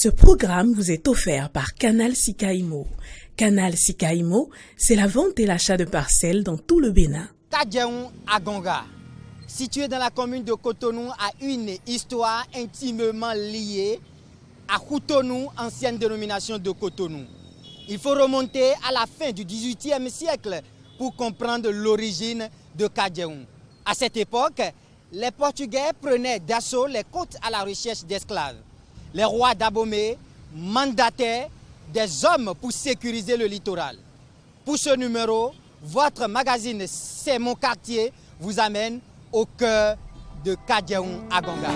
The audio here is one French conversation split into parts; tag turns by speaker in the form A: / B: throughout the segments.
A: Ce programme vous est offert par Canal Sikaimo. Canal Sikaimo, c'est la vente et l'achat de parcelles dans tout le Bénin.
B: Kadjaoun Agonga, situé dans la commune de Cotonou, a une histoire intimement liée à Cotonou, ancienne dénomination de Cotonou. Il faut remonter à la fin du XVIIIe siècle pour comprendre l'origine de Kadjaoun. À cette époque, les Portugais prenaient d'assaut les côtes à la recherche d'esclaves. Les rois d'Abomey mandataient des hommes pour sécuriser le littoral. Pour ce numéro, votre magazine C'est mon quartier vous amène au cœur de Kadjaoun Agonga.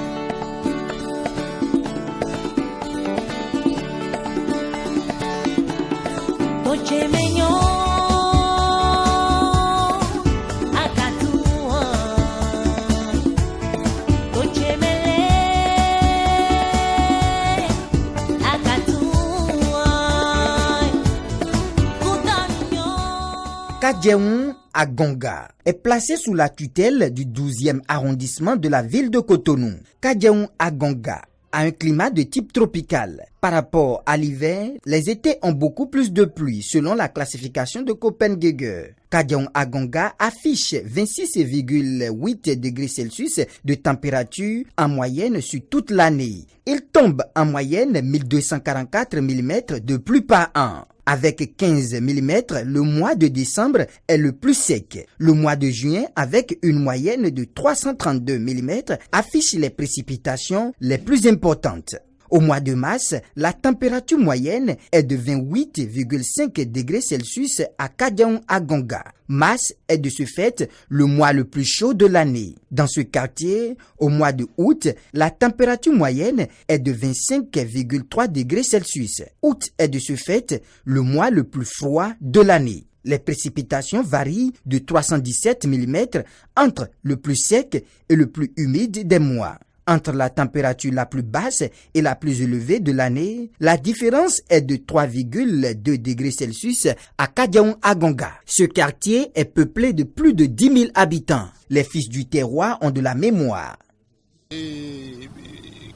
C: Kadjaoun Agonga est placé sous la tutelle du 12e arrondissement de la ville de Cotonou. Kadjaoun Agonga a un climat de type tropical. Par rapport à l'hiver, les étés ont beaucoup plus de pluie selon la classification de Copenhague. Kadjaoun Agonga affiche 26,8 degrés Celsius de température en moyenne sur toute l'année. Il tombe en moyenne 1244 mm de pluie par an. Avec 15 mm, le mois de décembre est le plus sec. Le mois de juin, avec une moyenne de 332 mm, affiche les précipitations les plus importantes. Au mois de mars, la température moyenne est de 28,5 degrés Celsius à Kadjaoun Agonga. Mars est de ce fait le mois le plus chaud de l'année. Dans ce quartier, au mois de août, la température moyenne est de 25,3 degrés Celsius. Août est de ce fait le mois le plus froid de l'année. Les précipitations varient de 317 mm entre le plus sec et le plus humide des mois. Entre la température la plus basse et la plus élevée de l'année, la différence est de 3,2 degrés Celsius à Kadjaoun Agonga. Ce quartier est peuplé de plus de 10 000 habitants. Les fils du terroir ont de la mémoire.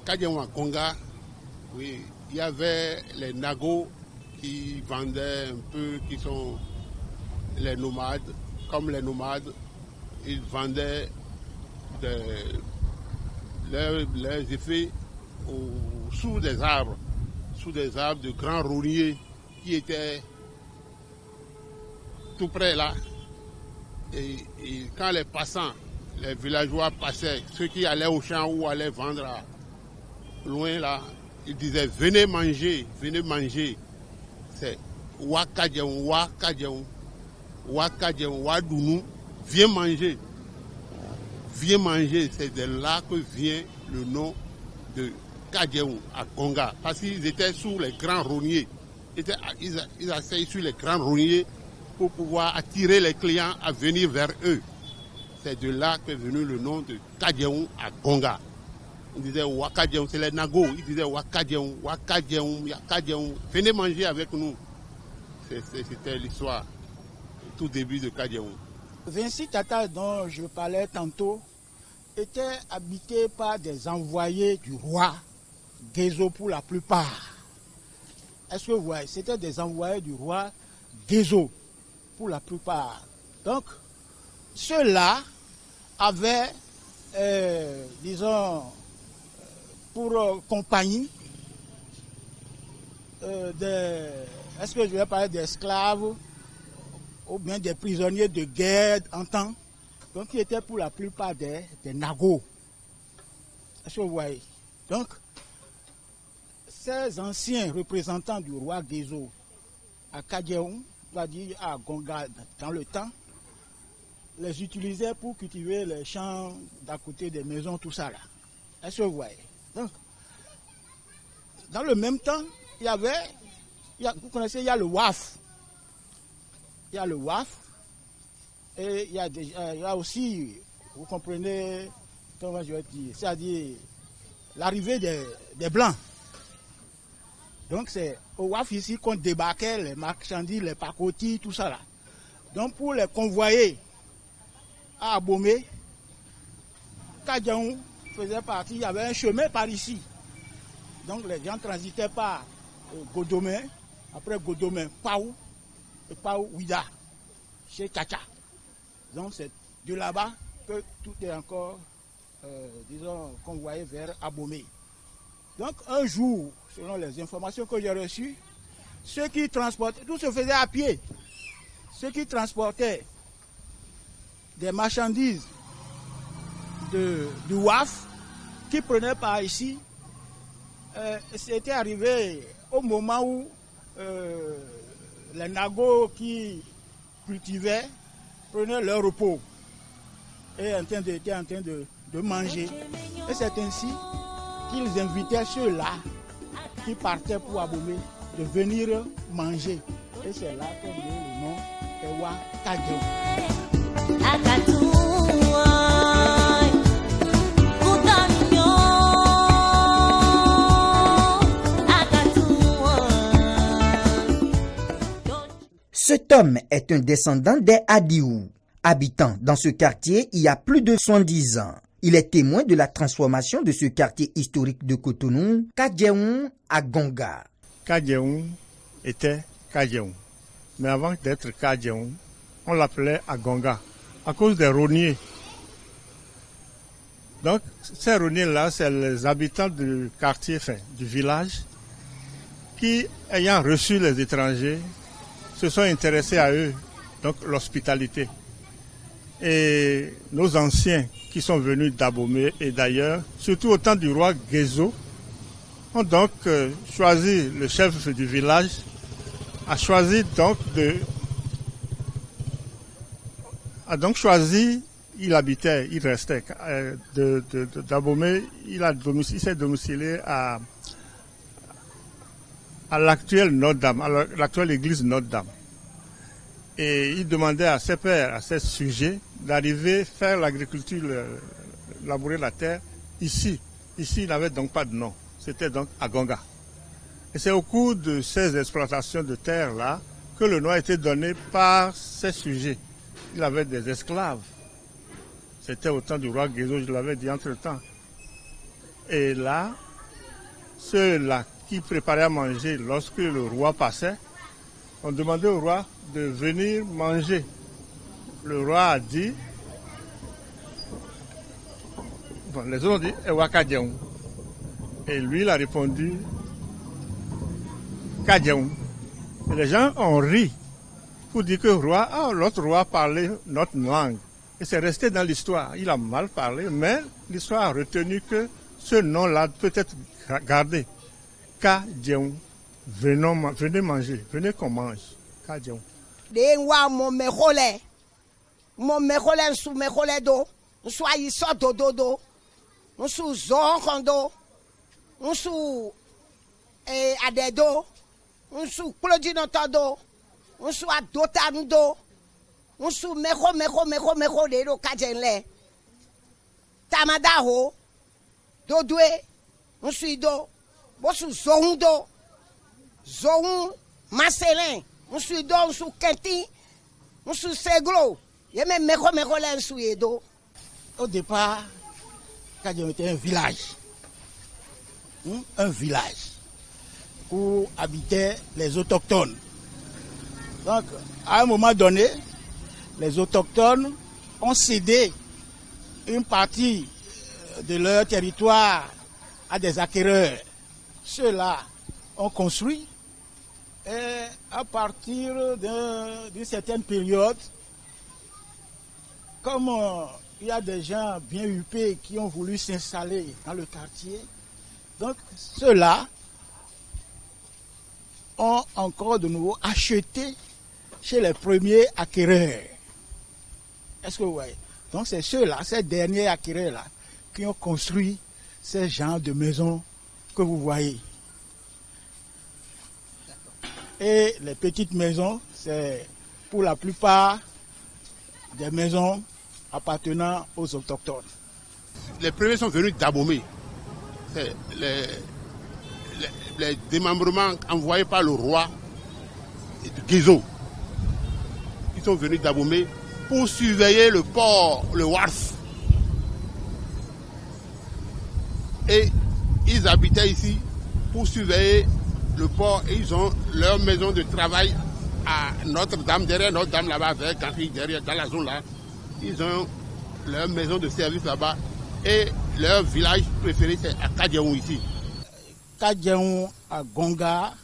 D: Kadjaoun Agonga, oui, il y avait les nagos qui vendaient un peu, qui sont les nomades. Comme les nomades, ils vendaient leurs effets sous des arbres de grands rogniers qui étaient tout près là. Et quand les passants, les villageois passaient, ceux qui allaient au champ ou allaient vendre loin là, ils disaient venez manger. C'est Wakadjaoun, Wadounou, viens manger. Viens manger, c'est de là que vient le nom de Kadjaoun Agonga. Parce qu'ils étaient sous les grands rogniers. Ils asseyaient sur les grands rogniers pour pouvoir attirer les clients à venir vers eux. C'est de là qu'est venu le nom de Kadjaoun Agonga. On disait Wakadjaoun, c'est les nagos. Ils disaient Wakadjaoun, venez manger avec nous. C'était l'histoire, tout début de Kadjaoun.
E: Vinci Tata, dont je parlais tantôt, était habité par des envoyés du roi Gézo pour la plupart. Est-ce que vous voyez? C'était des envoyés du roi Gézo pour la plupart. Donc, ceux-là avaient, disons, pour compagnie, est-ce que je vais parler d'esclaves ou bien des prisonniers de guerre en temps, donc qui étaient pour la plupart des nagos. Est-ce que vous voyez? Donc, ces anciens représentants du roi Gézo à Kadjaoun, c'est-à-dire à Agonga dans le temps, les utilisaient pour cultiver les champs d'à côté des maisons, tout ça là. Est-ce que vous voyez? Donc, dans le même temps, vous connaissez, il y a le WAF. Il y a le WAF et il y a aussi, vous comprenez, comment je vais dire, c'est-à-dire l'arrivée des Blancs. Donc c'est au WAF ici qu'on débarquait les marchandises, les pacotis, tout ça là. Donc pour les convoyer à Abomey, Kadjaoun faisait partie, il y avait un chemin par ici. Donc les gens transitaient par Godomé, après Godomé, Paou, et Paou, Ouida, chez Tchacha. Donc c'est de là-bas que tout est encore, disons, convoyé vers Abomey. Donc un jour, selon les informations que j'ai reçues, ceux qui transportaient, tout se faisait à pied. Ceux qui transportaient des marchandises du WAF, qui prenaient par ici, c'était arrivé au moment où les nagos qui cultivaient prenaient leur repos et étaient en train de manger. Et c'est ainsi qu'ils invitaient ceux-là qui partaient pour Abomey de venir manger. Et c'est là qu'on donne le nom Ewa Kagyeon.
C: Cet homme est un descendant des Adiou, habitant dans ce quartier il y a plus de 110 ans. Il est témoin de la transformation de ce quartier historique de Cotonou, Kagyeon à Gonga.
F: Kagyeon était Kagyeon. Mais avant d'être Kagyeon, on l'appelait Agonga, à cause des rogniers. Donc, ces rogniers-là, c'est les habitants du quartier, du village, qui, ayant reçu les étrangers, se sont intéressés à eux, donc l'hospitalité. Et nos anciens qui sont venus d'Abomey et d'ailleurs, surtout au temps du roi Gezo, ont donc choisi, le chef du village a choisi donc il habitait, il restait d'Abomey, il s'est domicilié à l'actuelle Notre-Dame, à l'actuelle église Notre-Dame. Et il demandait à ses pères, à ses sujets, d'arriver faire l'agriculture, labourer la terre ici. Ici, il n'avait donc pas de nom. C'était donc à Gonga. Et c'est au cours de ces exploitations de terre-là que le nom a été donné par ses sujets. Il avait des esclaves. C'était au temps du roi Gezo, je l'avais dit entre-temps. Et là, ceux-là qui préparaient à manger lorsque le roi passait, on demandait au roi de venir manger. Le roi a dit, les autres ont dit Ewa Kagyeon. Et lui, il a répondu Kagyeon. Et les gens ont ri pour dire que l'autre roi parlait notre langue. Et c'est resté dans l'histoire. Il a mal parlé, mais l'histoire a retenu que ce nom-là peut être gardé. Kagyeon. Venez manger, venez qu'on mange. Kagyeon.
G: Denwa mon mejole sou mejole do, sou ayiso do, sou zonkondo, sou adedo, sou plodinotodo, sou adotanudo, sou mejo de do kajenle. Tamadaho, dodwe, sou ido, sou zondo, zon Marcelin. On suit donc sous Kenti, on sous Seglo, il y a même Meko sous Edo.
E: Au départ, Kagyeon était un village où habitaient les autochtones. Donc, à un moment donné, les autochtones ont cédé une partie de leur territoire à des acquéreurs. Ceux-là ont construit. Et à partir d'une certaine période, comme il y a des gens bien huppés qui ont voulu s'installer dans le quartier, donc ceux-là ont encore de nouveau acheté chez les premiers acquéreurs. Est-ce que vous voyez? Donc c'est ceux-là, ces derniers acquéreurs-là, qui ont construit ces genres de maisons que vous voyez. Et les petites maisons, c'est pour la plupart des maisons appartenant aux autochtones.
D: Les premiers sont venus d'Abomey. C'est les démembrements envoyés par le roi Gezo. Ils sont venus d'Abomey pour surveiller le port, le Wharf. Et ils habitaient ici pour surveiller le port et ils ont leur maison de travail à Notre-Dame, derrière Notre-Dame là-bas, avec Henri, derrière, dans la zone là. Ils ont leur maison de service là-bas et leur village préféré c'est à Kadjaou ici.
E: Kadjaou à Gonga,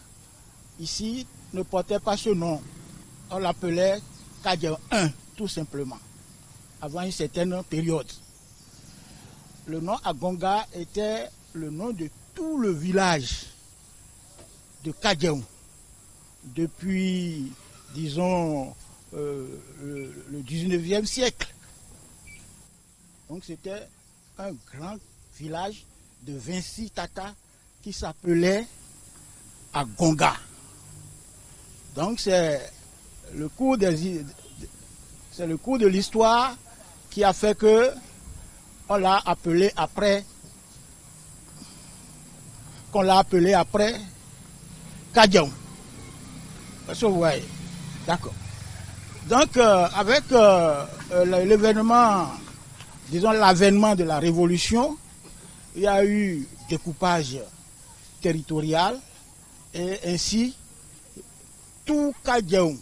E: ici, ne portait pas ce nom. On l'appelait Kadjaou 1, tout simplement, avant une certaine période. Le nom Agonga était le nom de tout le village de Kadjaou. Depuis, disons, le 19e siècle. Donc c'était un grand village de 26 tatas qui s'appelait Agonga. Donc c'est le cours de l'histoire qui a fait que on l'a appelé après Kadjaou. Vous voyez, d'accord. Donc avec l'événement, disons l'avènement de la révolution, il y a eu découpage territorial et ainsi tout Kadjaou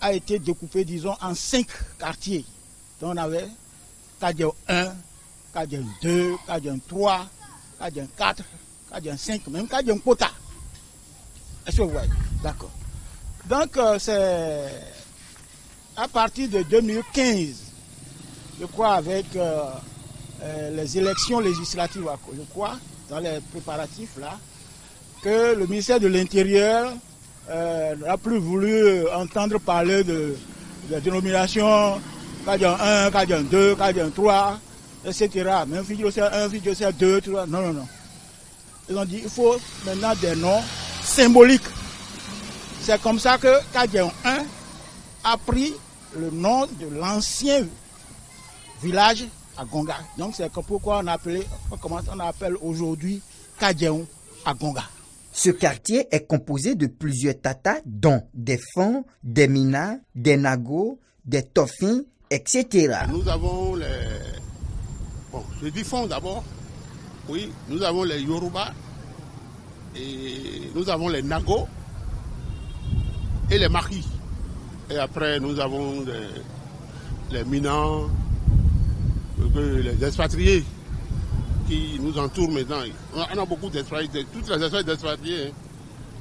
E: a été découpé, disons, en 5 quartiers. Donc on avait Kadjaou 1, Kadjaou 2, Kadjaou 3, Kadjaou 4, Kadjaou 5, même Kadjaou Kota. Est-ce que vous voyez? D'accord. Donc c'est à partir de 2015, je crois, avec les élections législatives, je crois, dans les préparatifs là, que le ministère de l'Intérieur n'a plus voulu entendre parler de dénomination Kadjaou 1, Kadjaou 2, Kadjaou 3, etc. Même Fidjossia 1, Fidjossia 2, 3. Non, non, non. Ils ont dit il faut maintenant des noms symboliques. C'est comme ça que Kadjaou 1 a pris le nom de l'ancien village à Gonga. Donc c'est pourquoi on appelle aujourd'hui Kadjaou à Gonga.
C: Ce quartier est composé de plusieurs tatas, dont des Fons, des Mina, des Nago, des Tofins, etc.
D: Nous avons les... Bon, je dis Fons d'abord. Oui, nous avons les Yoruba, et nous avons les Nago et les Maris. Et après, nous avons les Minans, les expatriés qui nous entourent maintenant. On a beaucoup d'expatriés, toutes les espèces d'expatriés.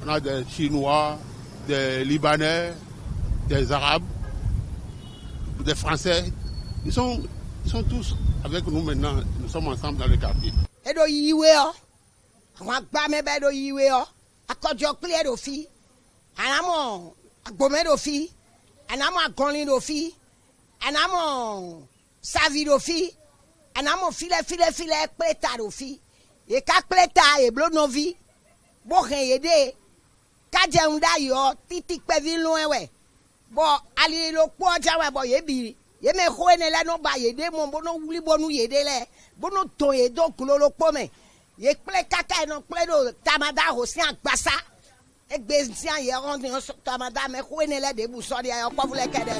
D: On a des Chinois, des Libanais, des Arabes, des Français. Ils sont tous avec nous maintenant. Nous sommes ensemble dans le quartier.
G: Anamo file pleta dofi e ka pleta e blo novi bo ren yede Kadjaou da yo titi pe vi loin we bo ali lo po jawe bo yebi ye me khoene la no ba yede mo bono wuli bonu yede le bono to yedo kulo lo po me ye ple kaka no ple do tamada ho si agbasa e gbe si an ye ron tamada me khoene le de bu so de yo po vule kede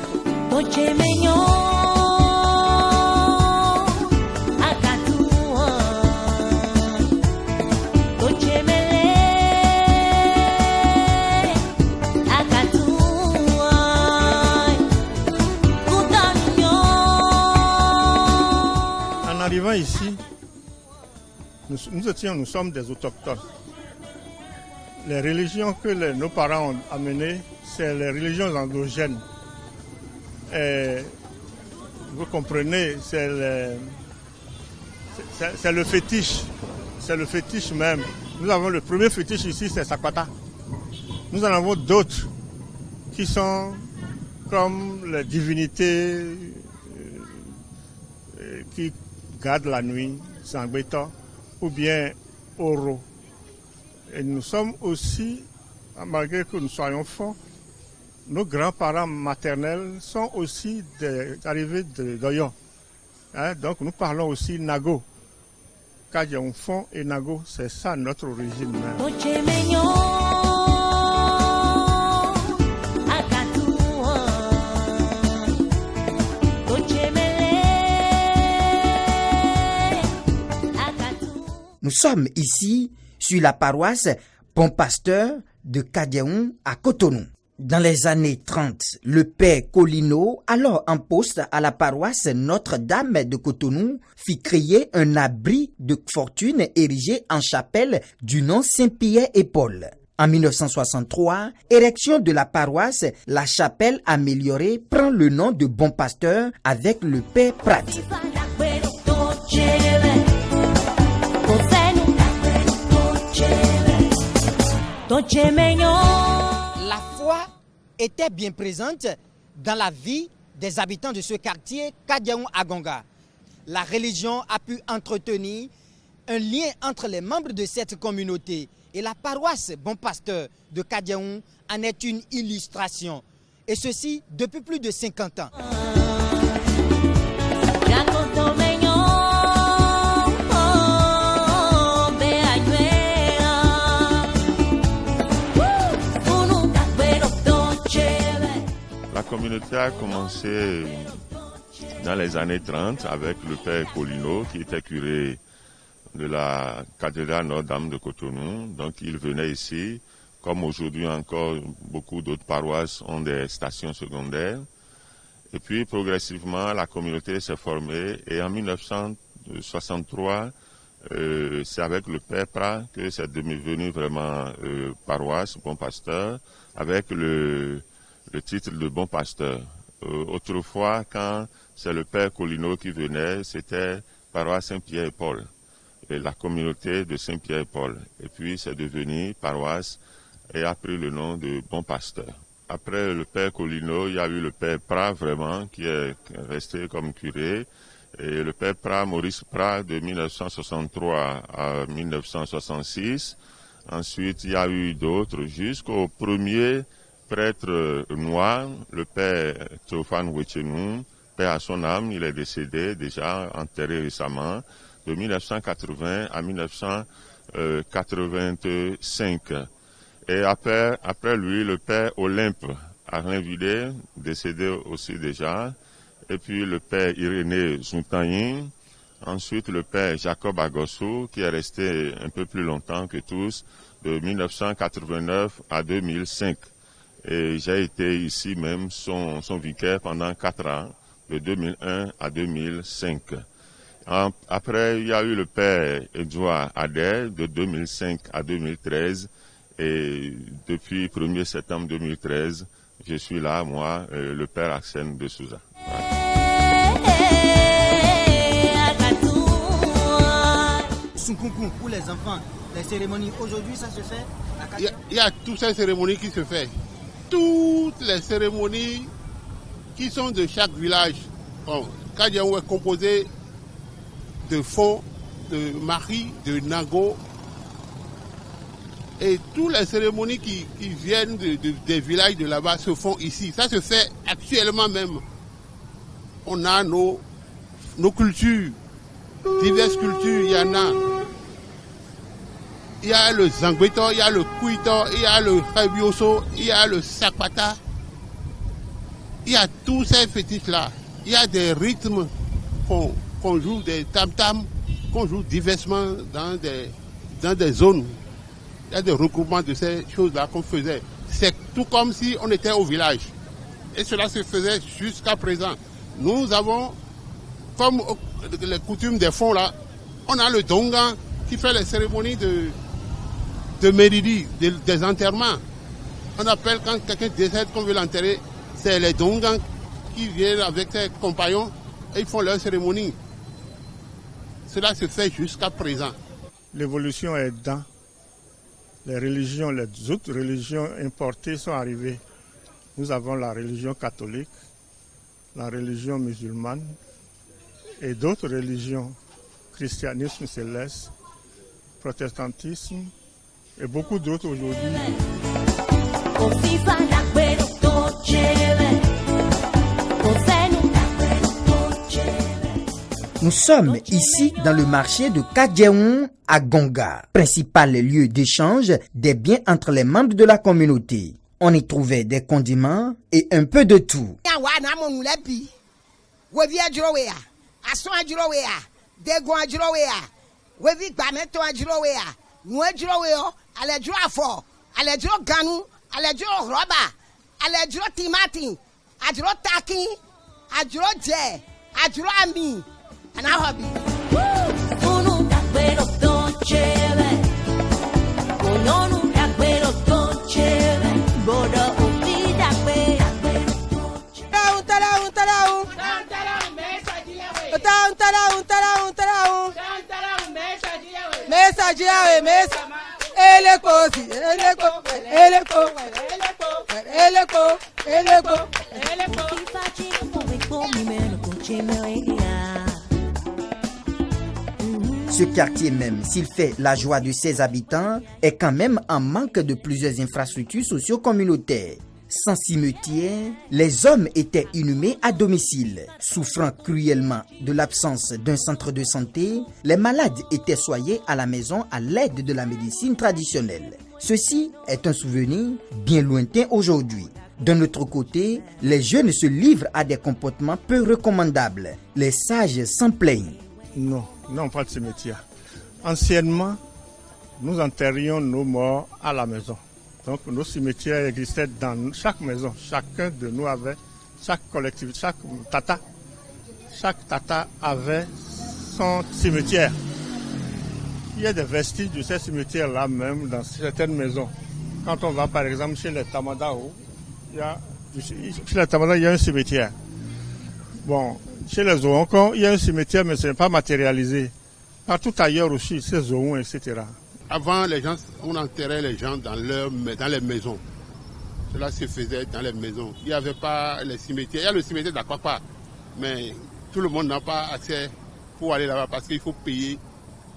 H: Oche menyo
F: arrivant ici, nous sommes des autochtones. Les religions que nos parents ont amenées, c'est les religions endogènes. Et vous comprenez, c'est le fétiche. C'est le fétiche même. Nous avons le premier fétiche ici, c'est Sakwata. Nous en avons d'autres qui sont comme les divinités qui gardent la nuit, Sangbeta, ou bien Oro. Et nous sommes aussi, malgré que nous soyons forts, nos grands-parents maternels sont aussi arrivés d'Oyo. Donc nous parlons aussi Nago. Kadjaou Fon et Nago, c'est ça notre origine même.
C: Nous sommes ici sur la paroisse Bon Pasteur de Kadjehoun à Cotonou. Dans les années 30, le père Colino, alors en poste à la paroisse Notre-Dame de Cotonou, fit créer un abri de fortune érigé en chapelle du nom Saint-Pierre et Paul. En 1963, érection de la paroisse, la chapelle améliorée prend le nom de Bon Pasteur avec le père Prat.
B: La foi était bien présente dans la vie des habitants de ce quartier Kadjehoun-Agonga. La religion a pu entretenir un lien entre les membres de cette communauté et la paroisse Bon Pasteur de Kadjehoun en est une illustration. Et ceci depuis plus de 50 ans.
I: La communauté a commencé dans les années 30 avec le père Colino qui était curé de la cathédrale Notre-Dame de Cotonou. Donc il venait ici, comme aujourd'hui encore beaucoup d'autres paroisses ont des stations secondaires. Et puis progressivement la communauté s'est formée et en 1963 c'est avec le père Prat que c'est devenu vraiment paroisse Bon Pasteur avec le titre de Bon Pasteur. Autrefois, quand c'est le père Colino qui venait, c'était paroisse Saint-Pierre et Paul, et la communauté de Saint-Pierre et Paul. Et puis c'est devenu paroisse et a pris le nom de Bon Pasteur. Après le père Colino, il y a eu le père Prat vraiment qui est resté comme curé. Et le père Prat, Maurice Prat, de 1963 à 1966. Ensuite, il y a eu d'autres jusqu'au premier prêtre noir, le père Théophane Wetchenou, père à son âme, il est décédé déjà, enterré récemment, de 1980 à 1985. Et après lui, le père Olympe à Rainvillers, décédé aussi déjà, et puis le père Irénée Zountanyin, ensuite le père Jacob Agossou, qui est resté un peu plus longtemps que tous, de 1989 à 2005. Et j'ai été ici même son vicaire pendant 4 ans, de 2001 à 2005. Après, il y a eu le père Edouard Ader, de 2005 à 2013. Et depuis 1er septembre 2013, je suis là, moi, le père Arsène de Souza.
B: Sunkunku pour les enfants, les cérémonies, aujourd'hui ça se fait à Kadjehoun.
D: Il y a toutes ces cérémonies qui se font. Toutes les cérémonies qui sont de chaque village. Bon, Kadjehoun est composé de Fon, de Marie, de Nago. Et toutes les cérémonies qui viennent des villages de là-bas se font ici. Ça se fait actuellement même. On a nos cultures, diverses cultures, il y en a. Il y a le Zangbeto, il y a le Kuito, il y a le Rebioso, il y a le Sakpata. Il y a tous ces fétiches-là. Il y a des rythmes qu'on joue, des tam-tams, qu'on joue diversement dans des zones. Il y a des regroupements de ces choses-là qu'on faisait. C'est tout comme si on était au village. Et cela se faisait jusqu'à présent. Nous avons, comme les coutumes des fonds là, on a le Dongan qui fait les cérémonies de Méridi, des enterrements. On appelle quand quelqu'un décède qu'on veut l'enterrer, c'est les Dongan qui viennent avec ses compagnons et ils font leur cérémonie. Cela se fait jusqu'à présent.
F: L'évolution est dans les religions, les autres religions importées sont arrivées. Nous avons la religion catholique, la religion musulmane et d'autres religions, christianisme céleste, protestantisme et beaucoup d'autres aujourd'hui.
C: Nous sommes ici dans le marché de Kadjehoun-Agonga, principal lieu d'échange des biens entre les membres de la communauté. On y trouvait des condiments et un peu de tout.
G: wevi gbameto adro we a nu adro we o ale dro afo ale dro ganu ale dro roba ale dro timati adro taki adro je adro ami ana hobi
H: unu dagbero doncheve ononu dagbero doncheve bodo ubi dagbe
C: Ce quartier même, s'il fait la joie de ses habitants, est quand même en manque de plusieurs infrastructures socio-communautaires. Sans cimetière, les hommes étaient inhumés à domicile. Souffrant cruellement de l'absence d'un centre de santé, les malades étaient soignés à la maison à l'aide de la médecine traditionnelle. Ceci est un souvenir bien lointain aujourd'hui. D'un autre côté, les jeunes se livrent à des comportements peu recommandables. Les sages s'en plaignent.
F: Non, pas de cimetière. Anciennement, nous enterrions nos morts à la maison. Donc nos cimetières existaient dans chaque maison. Chacun de nous avait, chaque collectivité, chaque tata avait son cimetière. Il y a des vestiges de ces cimetières-là même dans certaines maisons. Quand on va par exemple chez les Tamadao, il y a un cimetière. Bon, chez les Zohonkon, il y a un cimetière mais ce n'est pas matérialisé. Partout ailleurs aussi, ces Zohon, etc.
D: Avant, on enterrait les gens dans les maisons. Cela se faisait dans les maisons. Il n'y avait pas les cimetières. Il y a le cimetière d'Akwapa, mais tout le monde n'a pas accès pour aller là-bas parce qu'il faut payer.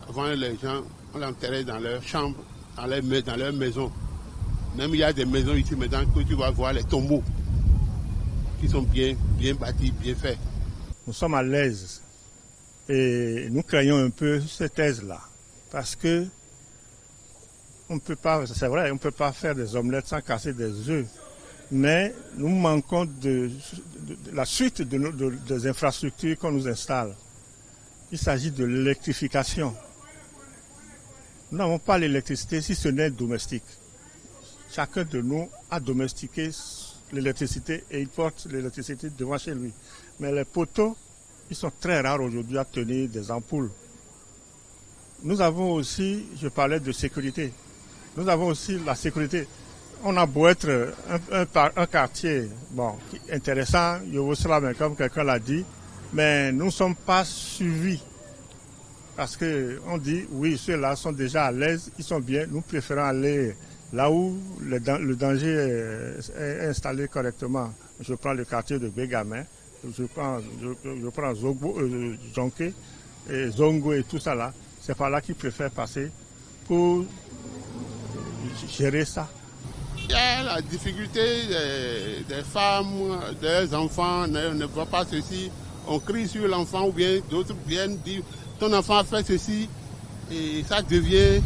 D: Avant, les gens, on l'enterrait dans leurs chambres, dans leurs maisons. Même il y a des maisons ici maintenant que tu vas voir les tombeaux qui sont bien bâtis, bien faits.
F: Nous sommes à l'aise et nous craignons un peu cette aise-là parce que on peut pas, c'est vrai, on ne peut pas faire des omelettes sans casser des œufs, mais nous manquons de la suite des infrastructures qu'on nous installe. Il s'agit de l'électrification. Nous n'avons pas l'électricité si ce n'est domestique. Chacun de nous a domestiqué l'électricité et il porte l'électricité devant chez lui. Mais les poteaux, ils sont très rares aujourd'hui à tenir des ampoules. Nous avons aussi, je parlais de sécurité. Nous avons aussi la sécurité. On a beau être un quartier intéressant, comme quelqu'un l'a dit, mais nous ne sommes pas suivis. Parce qu'on dit, oui, ceux-là sont déjà à l'aise, ils sont bien, nous préférons aller là où le danger est installé correctement. Je prends le quartier de Bégamin, je prends Zonké, et Zongo et tout ça là. C'est par là qu'ils préfèrent passer pour gérer ça.
D: Il y a la difficulté des femmes, des enfants, ne voient pas ceci. On crie sur l'enfant ou bien d'autres viennent dire ton enfant a fait ceci et ça devient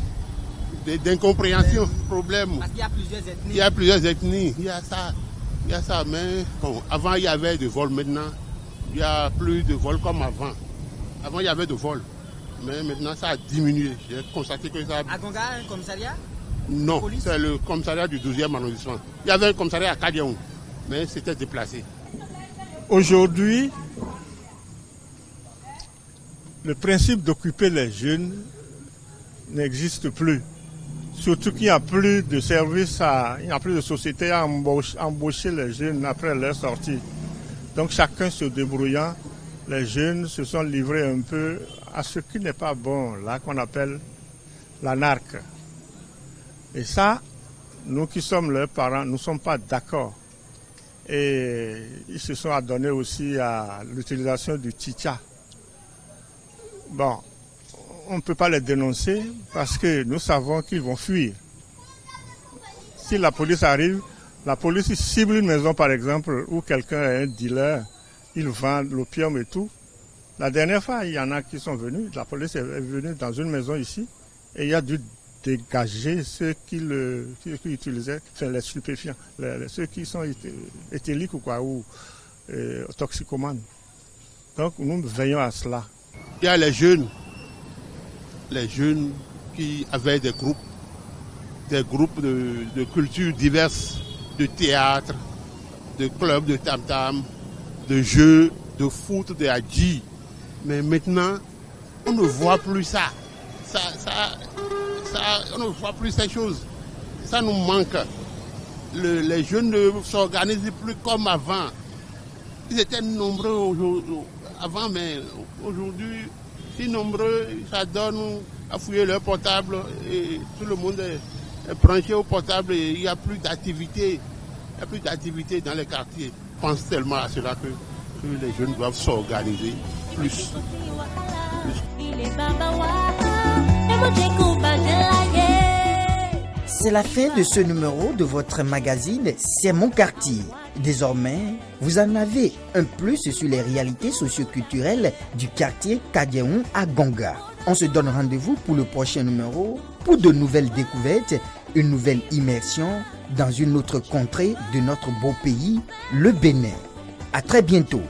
D: d'incompréhension, problème.
B: Parce qu'il y a plusieurs ethnies.
D: Il y a plusieurs ethnies, il y a ça, mais bon, avant il y avait de vols, maintenant il n'y a plus de vols comme avant. Avant il y avait de vols, mais maintenant ça a diminué. J'ai constaté que ça...
B: À Gonga, un commissariat?
D: Non, c'est le commissariat du 12e arrondissement. Il y avait un commissariat à Kadiaou, mais c'était déplacé.
F: Aujourd'hui, le principe d'occuper les jeunes n'existe plus. Surtout qu'il n'y a plus de services, il n'y a plus de société à embaucher les jeunes après leur sortie. Donc chacun se débrouillant, les jeunes se sont livrés un peu à ce qui n'est pas bon, là qu'on appelle l'anarque. Et ça, nous qui sommes leurs parents, nous ne sommes pas d'accord. Et ils se sont adonnés aussi à l'utilisation du tcha. Bon, on ne peut pas les dénoncer parce que nous savons qu'ils vont fuir. Si la police arrive, la police cible une maison par exemple où quelqu'un est un dealer, il vend l'opium et tout. La dernière fois, il y en a qui sont venus, la police est venue dans une maison ici et il y a dû dégager ceux qui utilisaient les stupéfiants, ceux qui sont éthyliques ou toxicomanes. Donc nous veillons à cela.
D: Il y a les jeunes les jeunes qui avaient des groupes de cultures diverses, de théâtre, de clubs de tam-tam, de jeux, de foot, de hadji. Mais maintenant, on ne voit plus ça. On ne voit plus ces choses. Ça nous manque. Les jeunes ne s'organisent plus comme avant. Ils étaient nombreux avant, mais aujourd'hui, si nombreux, ça donne à fouiller leur portable et tout le monde est branché au portable et il n'y a plus d'activité. Il n'y a plus d'activité dans les quartiers. Je pense tellement à cela que les jeunes doivent s'organiser plus.
C: C'est la fin de ce numéro de votre magazine C'est mon quartier. Désormais, vous en avez un plus sur les réalités socio-culturelles du quartier Kadjehoun à Gonga. On se donne rendez-vous pour le prochain numéro pour de nouvelles découvertes, une nouvelle immersion dans une autre contrée de notre beau pays, le Bénin. À très bientôt.